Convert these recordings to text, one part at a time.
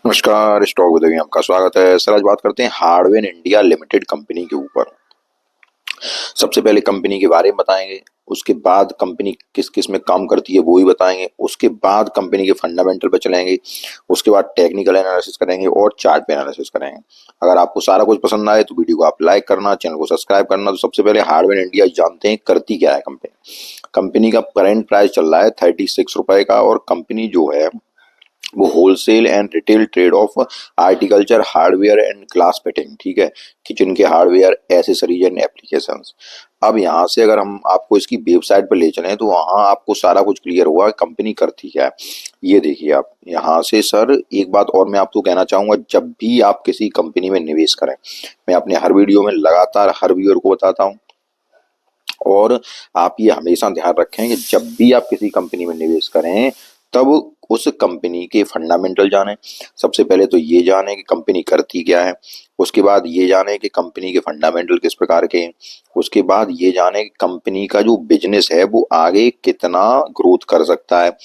नमस्कार, stock with में आपका स्वागत है। सर आज बात करते हैं हार्डवेयर इंडिया लिमिटेड कंपनी के ऊपर। सबसे पहले कंपनी के बारे में बताएंगे, उसके बाद कंपनी किस किस में काम करती है वो भी बताएंगे, उसके बाद कंपनी के फंडामेंटल पे चलेंगे, उसके बाद टेक्निकल एनालिसिस करेंगे और चार्ट पे एनालिसिस करेंगे। अगर आपको सारा कुछ पसंद आए तो वीडियो को आप लाइक करना, चैनल को सब्सक्राइब करना। तो सबसे पहले हार्डवेयर इंडिया जानते हैं करती क्या है कंपनी। कंपनी का करंट प्राइस चल रहा है 36 रुपए का, और कंपनी जो है वो wholesale and retail trade of agriculture hardware and glass fitting, ठीक है, किचन के हार्डवेयर, एसेसरीज एंड एप्लीकेशंस। अब यहाँ से अगर हम आपको इसकी वेबसाइट पर ले चलें तो वहाँ आपको सारा कुछ क्लियर हुआ कंपनी करती क्या है। ये देखिए आप यहाँ से। सर एक बात और मैं आपको कहना चाहूंगा, जब भी आप किसी कंपनी में निवेश करें, मैं अपने हर वीडियो में लगातार हर व्यूअर को बताता हूँ, और आप ये हमेशा ध्यान रखें कि जब भी आप किसी कंपनी में निवेश करें तब उस कंपनी के फंडामेंटल जानें। सबसे पहले तो ये जानें कि कंपनी करती क्या है, उसके बाद ये जानें कि कंपनी के फंडामेंटल किस प्रकार के हैं, उसके बाद ये जानें कि कंपनी का जो बिजनेस है वो आगे कितना ग्रोथ कर सकता है।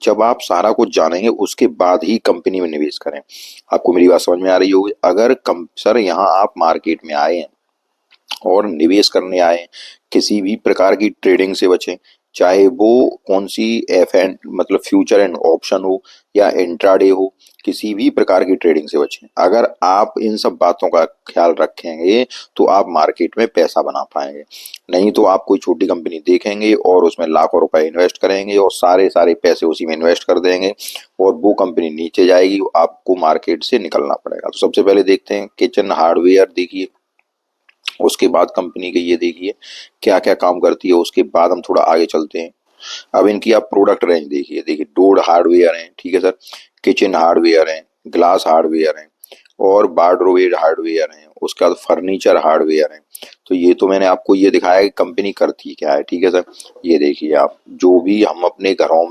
जब आप सारा कुछ जानेंगे उसके बाद ही कंपनी में निवेश करें। आपको मेरी बात समझ में आ रही होगी। अगर सर यहाँ आप मार्केट में आए हैं और निवेश करने आए, किसी भी प्रकार की ट्रेडिंग से बचें, चाहे वो कौन सी एफ एंड मतलब फ्यूचर एंड ऑप्शन हो या इंट्राडे हो, किसी भी प्रकार की ट्रेडिंग से बचें। अगर आप इन सब बातों का ख्याल रखेंगे तो आप मार्केट में पैसा बना पाएंगे। नहीं तो आप कोई छोटी कंपनी देखेंगे और उसमें लाखों रुपए इन्वेस्ट करेंगे और सारे सारे पैसे उसी में इन्वेस्ट कर देंगे, और वो कंपनी नीचे जाएगी, आपको मार्केट से निकलना पड़ेगा। तो सबसे पहले देखते हैं किचन हार्डवेयर, देखिए। उसके बाद कंपनी के ये देखिए क्या क्या काम करती है, उसके बाद हम थोड़ा आगे चलते हैं। अब इनकी आप प्रोडक्ट रेंज देखिए। देखिए डोर हार्डवेयर है, ठीक है सर, किचन हार्डवेयर है, ग्लास हार्डवेयर है, और बार्डरोवेर हार्डवेयर है, उसके बाद फर्नीचर हार्डवेयर है। तो ये तो मैंने आपको ये दिखाया कि कंपनी करती क्या है, ठीक है सर। ये देखिए आप, जो भी हम अपने घरों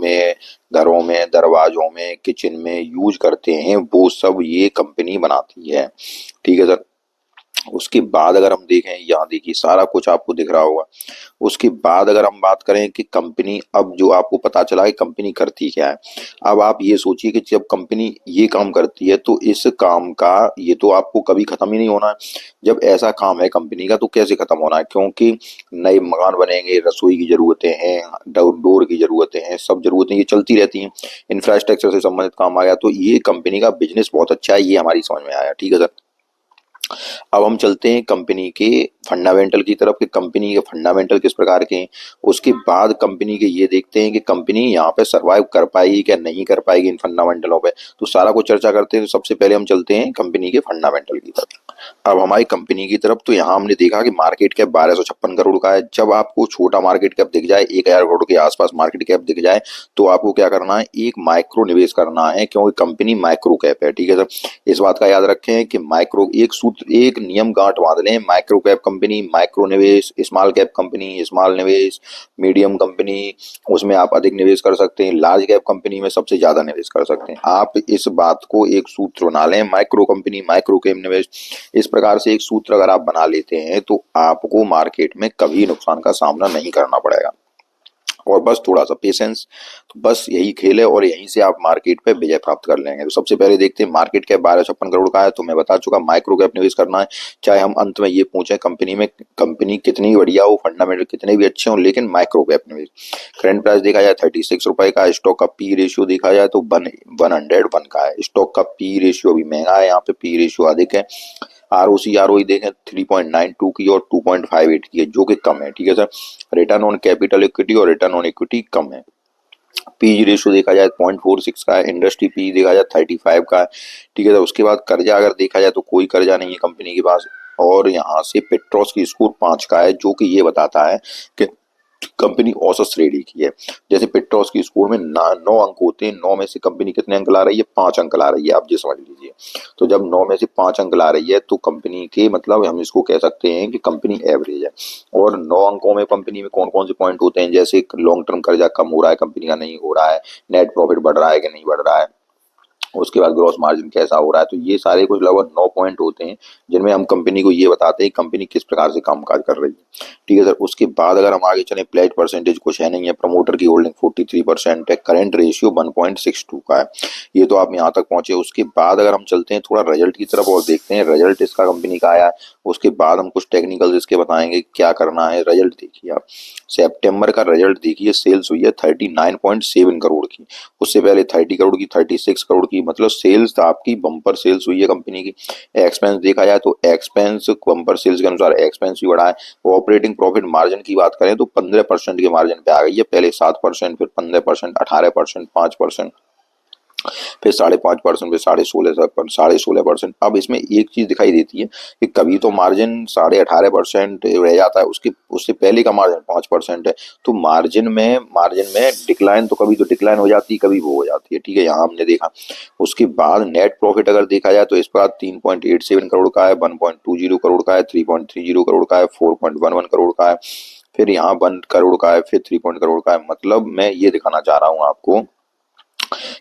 में दरवाजों में किचन में यूज करते हैं वो सब ये कंपनी बनाती है, ठीक है सर। उसके बाद अगर हम देखें, यहाँ देखिए सारा कुछ आपको दिख रहा होगा। उसके बाद अगर हम बात करें कि कंपनी, अब जो आपको पता चला कि कंपनी करती क्या है, अब आप ये सोचिए कि जब कंपनी ये काम करती है तो इस काम का ये तो आपको कभी खत्म ही नहीं होना है। जब ऐसा काम है कंपनी का तो कैसे खत्म होना है, क्योंकि नए मकान बनेंगे, रसोई की जरूरतें हैं, डोर की जरूरतें हैं, सब जरूरतें ये चलती रहती हैं। इंफ्रास्ट्रक्चर से संबंधित काम आ गया तो ये कंपनी का बिजनेस बहुत अच्छा है, ये हमारी समझ में आया, ठीक है सर। अब हम चलते हैं कंपनी के फंडामेंटल की तरफ कि कंपनी के फंडामेंटल किस प्रकार के हैं। उसके बाद कंपनी के ये देखते हैं कि कंपनी यहाँ पे सरवाइव कर पाएगी क्या नहीं कर पाएगी इन फंडामेंटलों पे। तो सारा कुछ चर्चा करते हैं। तो सबसे पहले हम चलते हैं कंपनी के फंडामेंटल की तरफ। अब हमारी कंपनी की तरफ, तो यहाँ हमने देखा कि मार्केट कैप 1256 करोड़ का है। जब आपको छोटा मार्केट कैप दिख जाए, 1000 करोड़ के आसपास मार्केट कैप दिख जाए, तो आपको क्या करना है, एक माइक्रो निवेश करना है, क्योंकि कंपनी माइक्रो कैप है, ठीक है सर। इस बात का याद रखें कि माइक्रो, एक सूत्र एक नियम गांठ बांध लें, माइक्रो कैप कंपनी माइक्रो निवेश, स्मॉल कैप कंपनी स्मॉल निवेश, मीडियम कंपनी उसमें आप अधिक निवेश कर सकते हैं, लार्ज कैप कंपनी में सबसे ज्यादा निवेश कर सकते हैं। आप इस बात को एक सूत्र बना लें, माइक्रो कंपनी माइक्रो कैप निवेश। इस प्रकार से एक सूत्र अगर आप बना लेते हैं तो आपको मार्केट में कभी नुकसान का सामना नहीं करना पड़ेगा, और बस थोड़ा सा पेशेंस। तो बस यही खेल है और यहीं से आप मार्केट पे विजय प्राप्त कर लेंगे। तो सबसे पहले देखते हैं मार्केट कैप 1256 करोड़ का है, तो मैं बता चुका माइक्रो कैप निवेश करना है। चाहे हम अंत में ये पूछे कंपनी में कंपनी कितनी बढ़िया हो, फंडामेंटल कितने भी अच्छे हो, लेकिन माइक्रो कैप निवेश। करंट प्राइस देखा जाए 36 रुपए का, स्टॉक का पी रेशियो देखा जाए तो 101 का है। स्टॉक का पी रेशियो भी महंगा है, यहाँ पे पी रेशियो अधिक है। आरओसी आरओई देखें 3.92 की और 2.58 की है, जो कि कम है, ठीक है sir. Return on capital equity और रिटर्न ऑन इक्विटी कम है। पीई रेशियो देखा जाए 0.46 का है। इंडस्ट्री पी देखा जाए 35 का है, ठीक है सर। उसके बाद कर्जा अगर देखा जाए तो कोई कर्जा नहीं है कंपनी के पास, और यहाँ से पेट्रोस की स्कोर 5 का है, जो कि ये बताता है कि कंपनी औसत श्रेणी की है। जैसे पेट्रोस की स्कोर में 9 अंक होते हैं, 9 में से कंपनी कितने अंक ला रही है, 5 अंक ला रही है, आप ये समझ लीजिए। तो जब 9 में से 5 अंक ला रही है तो कंपनी के मतलब हम इसको कह सकते हैं कि कंपनी एवरेज है। और 9 अंकों में कंपनी में कौन कौन से पॉइंट होते हैं, जैसे लॉन्ग टर्म कर्जा कम हो रहा है कंपनी का, नहीं हो रहा है, नेट प्रॉफिट बढ़ रहा है कि नहीं बढ़ रहा है, उसके बाद ग्रॉस मार्जिन कैसा हो रहा है। तो ये सारे कुछ लगभग 9 पॉइंट होते हैं जिनमें हम कंपनी को ये बताते हैं कंपनी किस प्रकार से कामकाज कर रही है। ठीक है सर। उसके बाद अगर हम आगे चले, प्लेज परसेंटेज कुछ है नहीं है, प्रमोटर की होल्डिंग 43% है, करंट रेशियो 1.62 का है। ये तो आप यहाँ तक पहुंचे। उसके बाद अगर हम चलते हैं थोड़ा रिजल्ट की तरफ और देखते हैं रिजल्ट इसका कंपनी का आया है। उसके बाद हम कुछ टेक्निकल इसके बताएंगे क्या करना है। रिजल्ट देखिए आप, सितंबर का रिजल्ट देखिए, सेल्स हुई है 39.7 करोड़ की, उससे पहले 30 करोड़ की, 36 करोड़ की, मतलब सेल्स आपकी बम्पर सेल्स हुई है कंपनी की। एक्सपेंस देखा जाए तो एक्सपेंस बम्पर सेल्स के अनुसार एक्सपेंस भी बढ़ा है। ऑपरेटिंग प्रॉफिट मार्जिन की बात करें तो 15% के मार्जिन पे आ गई है, पहले 7%, फिर 15%, 18%, 5%, फिर 5.5%, फिर 16.5%। अब इसमें एक चीज दिखाई देती है कि कभी तो मार्जिन 18.5% रह जाता है, उसके उससे पहले का मार्जिन 5% है। तो मार्जिन में डिक्लाइन, तो कभी तो डिक्लाइन हो जाती है, कभी वो हो जाती है। ठीक है, यहाँ हमने देखा। उसके बाद नेट प्रॉफिट अगर देखा जाए तो इस बार 3.87 करोड़ का है, 1.20 करोड़ का है, 3.30 करोड़ का है, 4.11 करोड़ का है, फिर यहाँ 1 करोड़ का है, फिर 3 करोड़ का है। मतलब मैं ये दिखाना चाह रहा हूँ आपको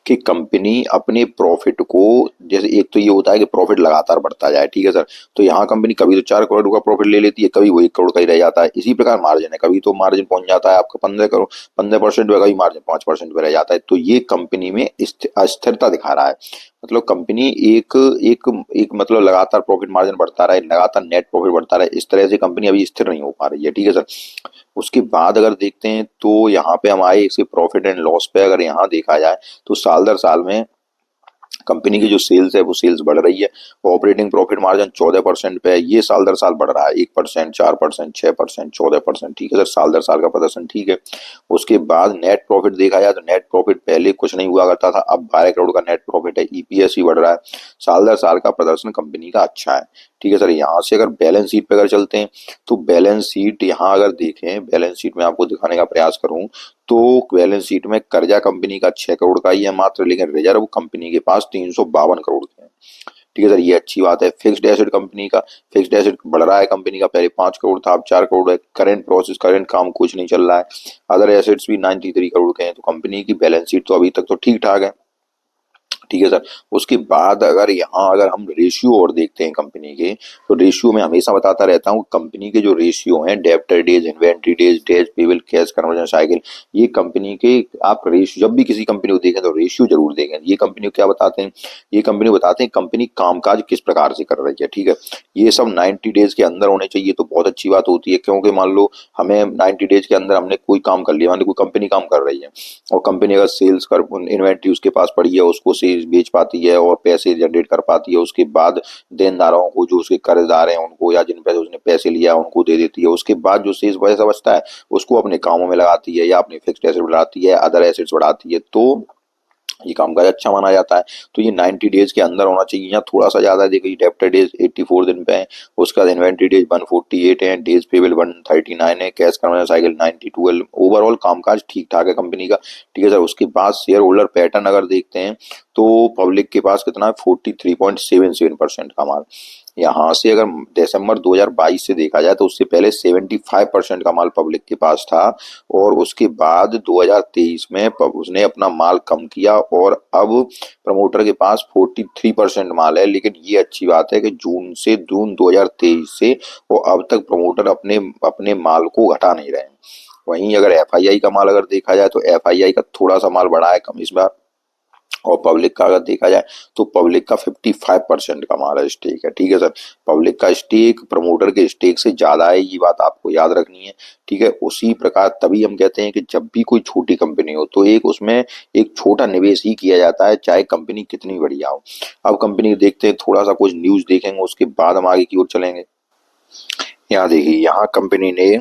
कि कंपनी अपने प्रॉफिट को, जैसे एक तो ये होता है कि प्रॉफिट लगातार बढ़ता जाए। ठीक है सर। तो यहाँ कंपनी कभी तो 4 करोड़ का प्रॉफिट ले लेती है, कभी वो 1 करोड़ का ही रह जाता है। इसी प्रकार मार्जिन है, कभी तो मार्जिन पहुंच जाता है आपका 15 करोड़, 15% पे, कभी मार्जिन 5% पे रह जाता है। तो ये कंपनी में अस्थिरता दिखा रहा है। मतलब कंपनी एक एक एक मतलब लगातार प्रॉफिट मार्जिन बढ़ता रहे, लगातार नेट प्रॉफिट बढ़ता रहे, इस तरह से कंपनी अभी स्थिर नहीं हो पा रही है। ठीक है सर। उसके बाद अगर देखते हैं तो यहाँ पे हम आए इसके प्रॉफिट एंड लॉस पे। अगर यहाँ देखा जाए तो साल दर साल में कंपनी की जो सेल्स है वो सेल्स बढ़ रही है। ऑपरेटिंग प्रॉफिट मार्जिन 14% पे है, ये साल दर साल बढ़ रहा है, 1%, 4%, 6%, 14%। ठीक है सर, साल दर साल का प्रदर्शन ठीक है। उसके बाद नेट प्रॉफिट देखा जाए तो नेट प्रॉफिट पहले कुछ नहीं हुआ करता था, अब 12 करोड़ का नेट प्रॉफिट है, ईपीएस भी बढ़ रहा है। साल दर साल का प्रदर्शन कंपनी का अच्छा है। ठीक है सर। यहाँ से अगर बैलेंस शीट पे अगर चलते हैं तो बैलेंस शीट यहाँ अगर देखें, बैलेंस शीट में आपको दिखाने का प्रयास करूं तो बैलेंस शीट में कर्जा कंपनी का 6 करोड़ का ही है मात्र, लेकिन रिजर्व कंपनी के पास 352 करोड़ के हैं। ठीक है सर, ये अच्छी बात है। फिक्स्ड एसेट कंपनी का, फिक्स्ड एसेट बढ़ रहा है कंपनी का, पहले 5 करोड़ था, अब 4 करोड़ है। करंट प्रोसेस, करंट काम कुछ नहीं चल रहा है। अदर एसेट्स भी 93 करोड़ के हैं। तो कंपनी की बैलेंस शीट तो अभी तक तो ठीक ठाक है। ठीक है सर। उसके बाद अगर हम रेशियो और देखते हैं कंपनी के, तो रेशियो में हमेशा बताता रहता हूँ कंपनी के जो रेशियो हैं, debtor days, inventory days, days payable, cash conversion cycle, ये कंपनी के आप रेशियो जब भी किसी कंपनी को देखें तो रेशियो जरूर देखें। ये कंपनी को क्या बताते हैं, ये कंपनी को बताते हैं कंपनी कामकाज किस प्रकार से कर रही है। ठीक है, ये सब 90 डेज के अंदर होने चाहिए तो बहुत अच्छी बात होती है, क्योंकि मान लो हमें 90 डेज के अंदर हमने कोई काम कर लिया, मान लो कोई कंपनी काम कर रही है और कंपनी अगर सेल्स कर, इन्वेंट्री उसके पास पड़ी है, उसको सेल्स बेच पाती है और पैसे जनरेट कर पाती है, उसके बाद देनदारों को, जो उसके कर्जदार हैं उनको, या जिन पैसे उसने पैसे लिया उनको दे देती है। उसके बाद जो शेष पैसा बचता है उसको अपने कामों में लगाती है, या अपनी फिक्स्ड एसेट बढ़ाती है, अदर एसेट्स बढ़ाती है। तो ये कामकाज अच्छा माना जाता है। तो ये 90 डेज के अंदर होना चाहिए। यहाँ थोड़ा सा ज्यादा है, देखिए डेब्टर डेज 84 दिन पे है, उसके बाद इन्वेंट्री डेज 148 है, डेज पेबल 139 है, कैश कन्वर्जन साइकिल 92 है। ओवरऑल कामकाज ठीक ठाक है कंपनी का। ठीक है सर। उसके बाद शेयर होल्डर पैटर्न अगर देखते हैं तो पब्लिक के पास कितना है, 43.77% का माल। यहाँ से अगर दिसंबर 2022 से देखा जाए तो उससे पहले 75% का माल पब्लिक के पास था, और उसके बाद 2023 में उसने अपना माल कम किया और अब प्रमोटर के पास 43% माल है। लेकिन ये अच्छी बात है कि जून 2023 से वो अब तक प्रमोटर अपने अपने माल को घटा नहीं रहे हैं। वहीं अगर एफआईआई का माल अगर देखा जाए तो एफआईआई का थोड़ा सा माल बढ़ा है कम इस बार, और पब्लिक का अगर देखा जाए तो पब्लिक का 55% का हमारा स्टेक है। ठीक है सर। पब्लिक का स्टेक प्रमोटर के स्टेक से ज्यादा है, ये बात आपको याद रखनी है। ठीक है। उसी प्रकार तभी हम कहते हैं कि जब भी कोई छोटी कंपनी हो तो एक उसमें एक छोटा निवेश ही किया जाता है, चाहे कंपनी कितनी बढ़िया हो। अब कंपनी देखते हैं, थोड़ा सा कुछ न्यूज देखेंगे उसके बाद हम आगे की ओर चलेंगे। यहाँ देखिए, यहाँ कंपनी ने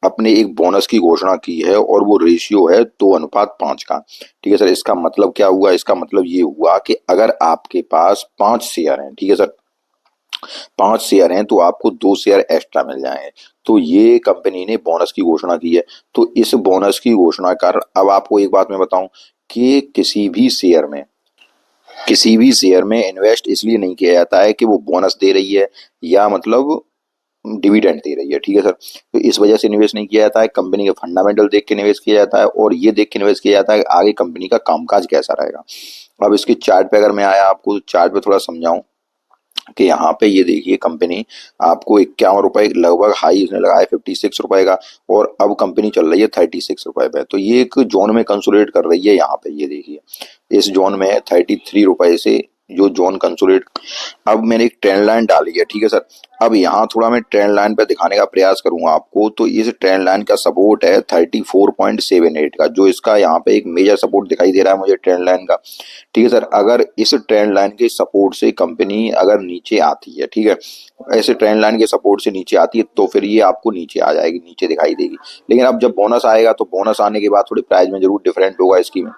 अपने एक बोनस की घोषणा की है और वो रेशियो है 2:5 का। ठीक है सर। इसका मतलब क्या हुआ, इसका मतलब ये हुआ कि अगर आपके पास 5 शेयर हैं, ठीक है सर, 5 शेयर हैं तो आपको 2 शेयर एक्स्ट्रा मिल जाएंगे। तो ये कंपनी ने बोनस की घोषणा की है। तो इस बोनस की घोषणा कर, अब आपको एक बात मैं बताऊं कि किसी भी शेयर में इन्वेस्ट इसलिए नहीं किया जाता है कि वो बोनस दे रही है या मतलब डिविडेंड दे रही है। ठीक है सर। तो इस वजह से निवेश नहीं किया जाता है, कंपनी के फंडामेंटल देख के निवेश किया जाता है, और ये देख के निवेश किया जाता है कि आगे कंपनी का कामकाज कैसा रहेगा। अब इसकी चार्ट पे अगर मैं आया आपको चार्ट पे थोड़ा समझाऊं कि यहाँ पे ये देखिए कंपनी आपको 51 रुपए लगभग हाई इसने लगाया 56 रुपए का, और अब कंपनी चल रही है 36 रुपए पे। तो ये एक जोन में कंसोलिडेट कर रही है। यहाँ पे ये देखिए इस जोन में है 33 रुपए से जो जोन कंसोलिडेट। अब मैंने एक ट्रेंड लाइन डाली है, ठीक है सर। अब यहाँ थोड़ा मैं ट्रेंड लाइन पे दिखाने का प्रयास करूंगा आपको। तो इस ट्रेंड लाइन का सपोर्ट है 34.78 का, जो इसका यहाँ पे एक मेजर सपोर्ट दिखाई दे रहा है मुझे ट्रेंड लाइन का, ठीक है सर। अगर इस ट्रेंड लाइन के सपोर्ट से कंपनी अगर नीचे आती है, ठीक है, ऐसे ट्रेंड लाइन के सपोर्ट से नीचे आती है तो फिर ये आपको नीचे आ जाएगी, नीचे दिखाई देगी। लेकिन अब जब बोनस आएगा तो बोनस आने के बाद थोड़ी प्राइस में जरूर डिफरेंट होगा इसकी में,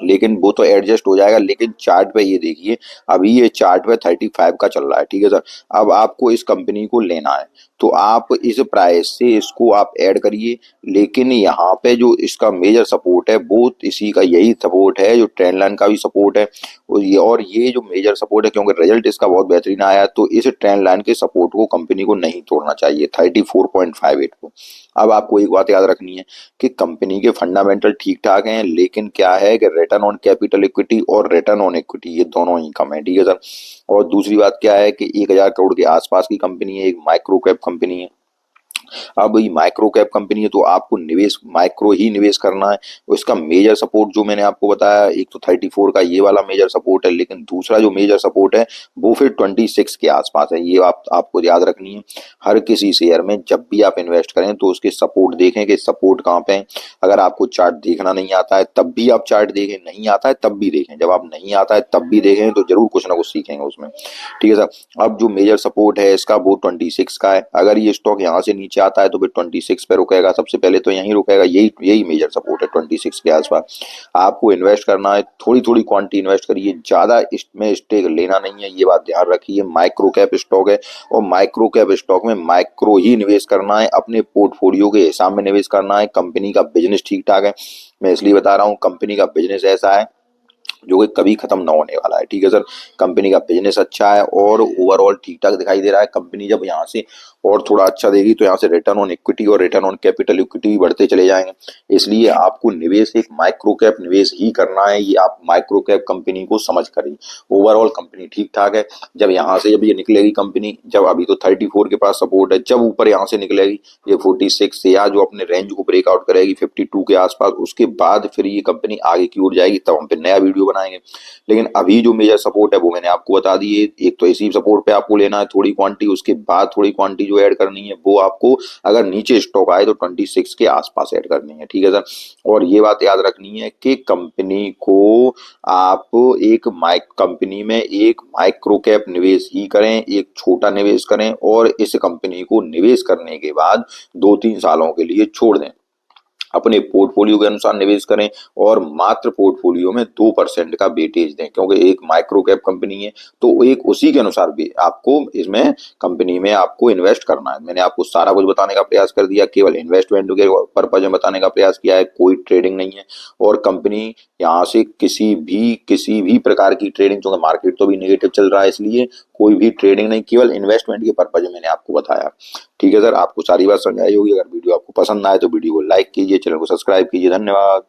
लेकिन वो तो एडजस्ट हो जाएगा। लेकिन चार्ट पे ये देखिए अभी ये चार्ट पे 35 का चल रहा है, ठीक है सर। अब आपको इस कंपनी को लेना है तो आप इस प्राइस से इसको आप ऐड करिए। लेकिन यहाँ पे जो इसका मेजर सपोर्ट है वो इसी का यही सपोर्ट है जो ट्रेंड लाइन का भी सपोर्ट है, और ये जो मेजर सपोर्ट है, क्योंकि रिजल्ट इसका बहुत बेहतरीन आया है, तो इस ट्रेंड लाइन के सपोर्ट को कंपनी को नहीं तोड़ना चाहिए 34.58 को। अब आपको एक बात याद रखनी है कि कंपनी के फंडामेंटल ठीक ठाक हैं, लेकिन क्या है कि रिटर्न ऑन कैपिटल इक्विटी और रिटर्न ऑन इक्विटी ये दोनों ही कम है, ठीक है सर। और दूसरी बात क्या है कि 1,000 करोड़ के आसपास की कंपनी है, एक माइक्रो कैप कंपनी है। अब ये माइक्रो कैप कंपनी है तो आपको निवेश माइक्रो ही निवेश करना है। उसका मेजर सपोर्ट जो मैंने आपको बताया, एक तो 34 का ये वाला मेजर सपोर्ट है, लेकिन दूसरा जो मेजर सपोर्ट है वो फिर 26 के आसपास है। ये आपको याद रखनी है। हर किसी शेयर में जब भी आप इन्वेस्ट करें तो उसके सपोर्ट देखें कि सपोर्ट कहाँ पे है। अगर आपको चार्ट देखना नहीं आता है तब भी आप चार्ट देखें, नहीं आता है तब भी देखें। जब आप नहीं आता है तब भी देखें तो जरूर कुछ ना कुछ सीखेंगे उसमें, ठीक है सर। अब जो मेजर सपोर्ट है इसका वो 26 का है। अगर ये स्टॉक यहाँ से नीचे आता है तो फिर 26 पे रुकेगा, सबसे पहले तो यहीं रुकेगा। यही यही मेजर सपोर्ट है 26 के आसपास। आपको इन्वेस्ट करना है, थोड़ी थोड़ी क्वांटिटी इन्वेस्ट करिए, ज्यादा इसमें स्टेक लेना नहीं है, ये बात ध्यान रखिए। माइक्रो कैप स्टॉक है और माइक्रो कैप स्टॉक में माइक्रो ही निवेश करना है, अपने पोर्टफोलियो के हिसाब में निवेश करना है। कंपनी का बिजनेस ठीक ठाक है, मैं इसलिए बता रहा हूँ। कंपनी का बिजनेस ऐसा है जो कि कभी खत्म ना होने वाला है, ठीक है सर। कंपनी का बिजनेस अच्छा है और ओवरऑल ठीक ठाक दिखाई दे रहा है। कंपनी जब यहाँ से और थोड़ा अच्छा देगी तो यहाँ से रिटर्न ऑन इक्विटी और रिटर्न ऑन कैपिटल इक्विटी भी बढ़ते चले जाएंगे। इसलिए आपको निवेश एक माइक्रो कैप निवेश ही करना है। ये आप माइक्रो कैप कंपनी को समझ करिए। ओवरऑल कंपनी ठीक ठाक है। जब यहाँ से जब ये निकलेगी कंपनी, जब अभी तो 34 के पास सपोर्ट है, जब ऊपर यहाँ से निकलेगी ये 46 से या जो अपने रेंज को ब्रेकआउट करेगी 52 के आसपास, उसके बाद फिर ये कंपनी आगे की ओर जाएगी, तब हम फिर नया वीडियो बनाएंगे। लेकिन अभी जो मेजर सपोर्ट है वो मैंने आपको बता दी है। एक तो इसी सपोर्ट पे आपको लेना है थोड़ी क्वांटिटी, उसके बाद थोड़ी क्वांटिटी जो ऐड करनी है वो आपको अगर नीचे स्टॉक आए तो 26 के आसपास ऐड करनी है, ठीक है सर। और ये बात याद रखनी है कि कंपनी को आप कंपनी में एक माइक्रो कैप निवेश ही करें, एक छोटा निवेश करें, और इस कंपनी को निवेश करने के बाद 2-3 सालों के लिए छोड़ दें। अपने पोर्टफोलियो के अनुसार निवेश करें और मात्र पोर्टफोलियो में 2% का वेटेज दें, क्योंकि एक माइक्रो कैप कंपनी है तो एक उसी के अनुसार भी आपको इसमें कंपनी में आपको इन्वेस्ट करना है। मैंने आपको सारा कुछ बताने का प्रयास कर दिया, केवल इन्वेस्टमेंट के पर्पज में बताने का प्रयास किया है, कोई ट्रेडिंग नहीं है। और कंपनी यहाँ से किसी भी प्रकार की ट्रेडिंग, क्योंकि मार्केट तो भी नेगेटिव चल रहा है, इसलिए कोई भी ट्रेडिंग नहीं, केवल इन्वेस्टमेंट के पर्पज में मैंने आपको बताया, ठीक है सर। आपको सारी बात समझ आई होगी। अगर वीडियो आपको पसंद आए तो वीडियो को लाइक कीजिए, चैनल को सब्सक्राइब कीजिए। धन्यवाद।